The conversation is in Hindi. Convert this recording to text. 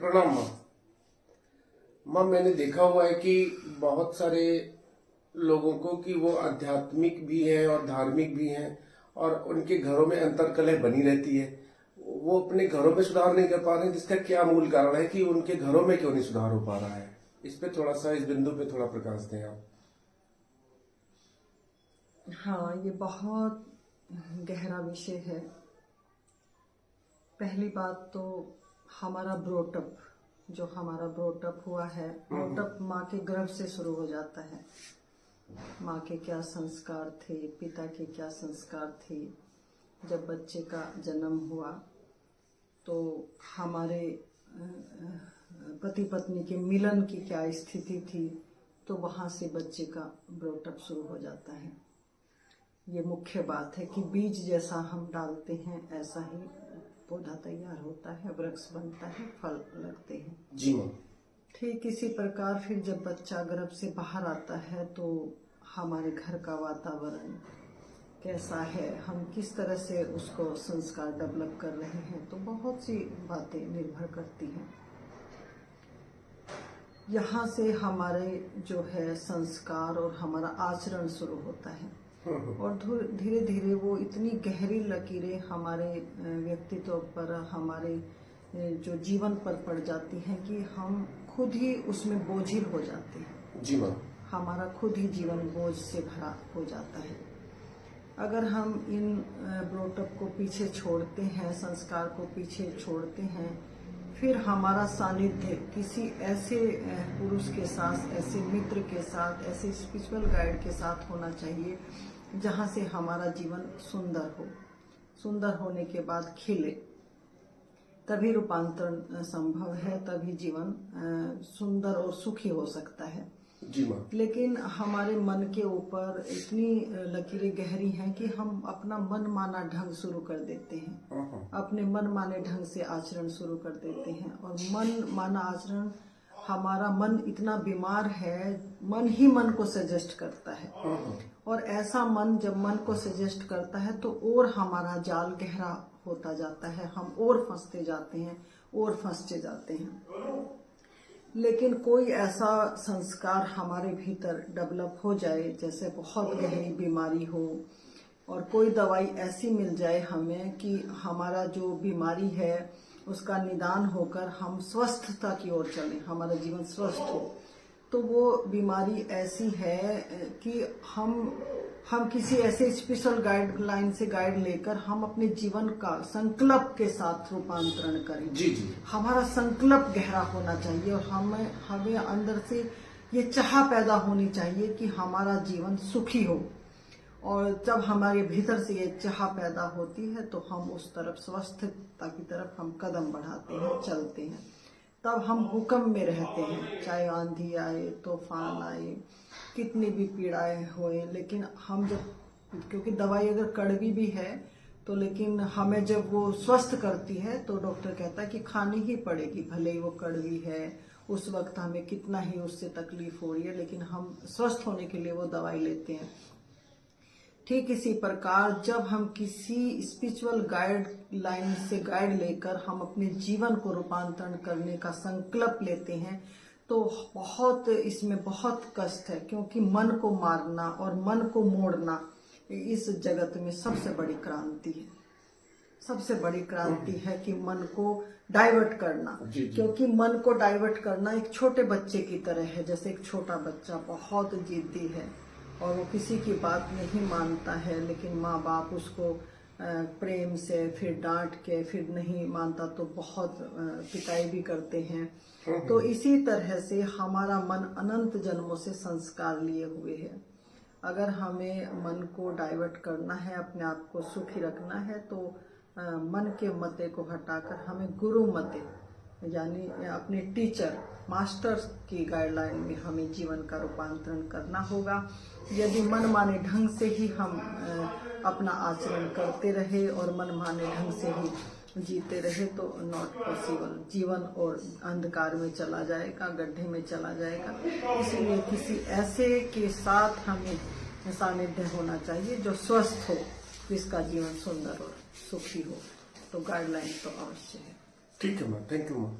प्रणाम माँ। माँ, मैंने देखा हुआ है कि बहुत सारे लोगों को कि वो आध्यात्मिक भी हैं और धार्मिक भी हैं और उनके घरों में अंतर्कलह बनी रहती है। वो अपने घरों में सुधार नहीं कर पा रहे हैं, जिसका क्या मूल कारण है कि उनके घरों में क्यों नहीं सुधार हो पा रहा है? इस पे थोड़ा सा, इस बिंदु पे थोड़ा प्रकाश दें आप। हाँ, ये बहुत गहरा विषय है। पहली बात तो हमारा ब्रोटअप, जो हमारा ब्रोटअप हुआ है, ब्रोटअप माँ के गर्भ से शुरू हो जाता है। माँ के क्या संस्कार थे, पिता के क्या संस्कार थे, जब बच्चे का जन्म हुआ तो हमारे पति पत्नी के मिलन की क्या स्थिति थी, तो वहाँ से बच्चे का ब्रोटअप शुरू हो जाता है। ये मुख्य बात है कि बीज जैसा हम डालते हैं ऐसा ही पौधा तैयार होता है, वृक्ष बनता है, फल लगते हैं। जी माँ। ठीक इसी प्रकार फिर जब बच्चा गर्भ से बाहर आता है तो हमारे घर का वातावरण कैसा है, हम किस तरह से उसको संस्कार डेवलप कर रहे हैं, तो बहुत सी बातें निर्भर करती हैं। यहाँ से हमारे जो है संस्कार और हमारा आचरण शुरू होता है और धीरे धीरे वो इतनी गहरी लकीरें हमारे व्यक्तित्व पर, हमारे जो जीवन पर पड़ जाती हैं कि हम खुद ही उसमें बोझिल हो जाते हैं। जी माँ। हमारा खुद ही जीवन बोझ से भरा हो जाता है। अगर हम इन ब्रोटअप को पीछे छोड़ते हैं, संस्कार को पीछे छोड़ते हैं, फिर हमारा सानिध्य किसी ऐसे पुरुष के साथ, ऐसे मित्र के साथ, ऐसे स्पिरिचुअल गाइड के साथ होना चाहिए जहाँ से हमारा जीवन सुंदर हो। सुंदर होने के बाद खिले, तभी रूपांतरण संभव है, तभी जीवन सुंदर और सुखी हो सकता है। जी माँ। लेकिन हमारे मन के ऊपर इतनी लकीरें गहरी हैं कि हम अपना मन माना ढंग शुरू कर देते हैं, अपने मन माने ढंग से आचरण शुरू कर देते हैं। और मन माना आचरण, हमारा मन इतना बीमार है, मन ही मन को सजेस्ट करता है। और ऐसा मन जब मन को सजेस्ट करता है तो और हमारा जाल गहरा होता जाता है, हम और फंसते जाते हैं और फंसते जाते हैं। लेकिन कोई ऐसा संस्कार हमारे भीतर डेवलप हो जाए, जैसे बहुत गहरी बीमारी हो और कोई दवाई ऐसी मिल जाए हमें कि हमारा जो बीमारी है उसका निदान होकर हम स्वस्थता की ओर चलें, हमारा जीवन स्वस्थ हो, तो वो बीमारी ऐसी है कि हम किसी ऐसे स्पेशल गाइडलाइन से गाइड लेकर हम अपने जीवन का संकल्प के साथ रूपांतरण करें। जी जी। हमारा संकल्प गहरा होना चाहिए और हमें अंदर से ये चाह पैदा होनी चाहिए कि हमारा जीवन सुखी हो। और जब हमारे भीतर से ये चाह पैदा होती है तो हम उस तरफ, स्वस्थता की तरफ हम कदम बढ़ाते हैं, चलते हैं। तब हम हुक्म में रहते हैं, चाहे आंधी आए, तूफान आए, कितनी भी पीड़ाएं होए। लेकिन हम जब, क्योंकि दवाई अगर कड़वी भी है तो, लेकिन हमें जब वो स्वस्थ करती है तो डॉक्टर कहता है कि खानी ही पड़ेगी, भले ही वो कड़वी है, उस वक्त हमें कितना ही उससे तकलीफ हो रही है, लेकिन हम स्वस्थ होने के लिए वो दवाई लेते हैं। ठीक इसी प्रकार जब हम किसी स्पिरिचुअल गाइडलाइन से गाइड लेकर हम अपने जीवन को रूपांतरण करने का संकल्प लेते हैं तो इसमें बहुत कष्ट है, क्योंकि मन को मारना और मन को मोड़ना इस जगत में सबसे बड़ी क्रांति है। सबसे बड़ी क्रांति है कि मन को डाइवर्ट करना। क्योंकि मन को डाइवर्ट करना एक छोटे बच्चे की तरह है। जैसे एक छोटा बच्चा बहुत जिद्दी है और वो किसी की बात नहीं मानता है, लेकिन माँ बाप उसको प्रेम से, फिर डांट के, फिर नहीं मानता तो बहुत पिटाई भी करते हैं। तो इसी तरह से हमारा मन अनंत जन्मों से संस्कार लिए हुए है। अगर हमें मन को डाइवर्ट करना है, अपने आप को सुखी रखना है, तो मन के मते को हटाकर हमें गुरु मते, यानी अपने टीचर, मास्टर की गाइडलाइन में हमें जीवन का रूपांतरण करना होगा। यदि मन माने ढंग से ही हम अपना आचरण करते रहे और मन माने ढंग से ही जीते रहे तो नॉट पॉसिबल। जीवन और अंधकार में चला जाएगा, गड्ढे में चला जाएगा। इसलिए किसी ऐसे के साथ हमें सानिध्य होना चाहिए जो स्वस्थ हो, जिसका जीवन सुंदर और सुखी हो। तो गाइडलाइन तो अवश्य है। ठीक है मैम, थैंक यू मैम।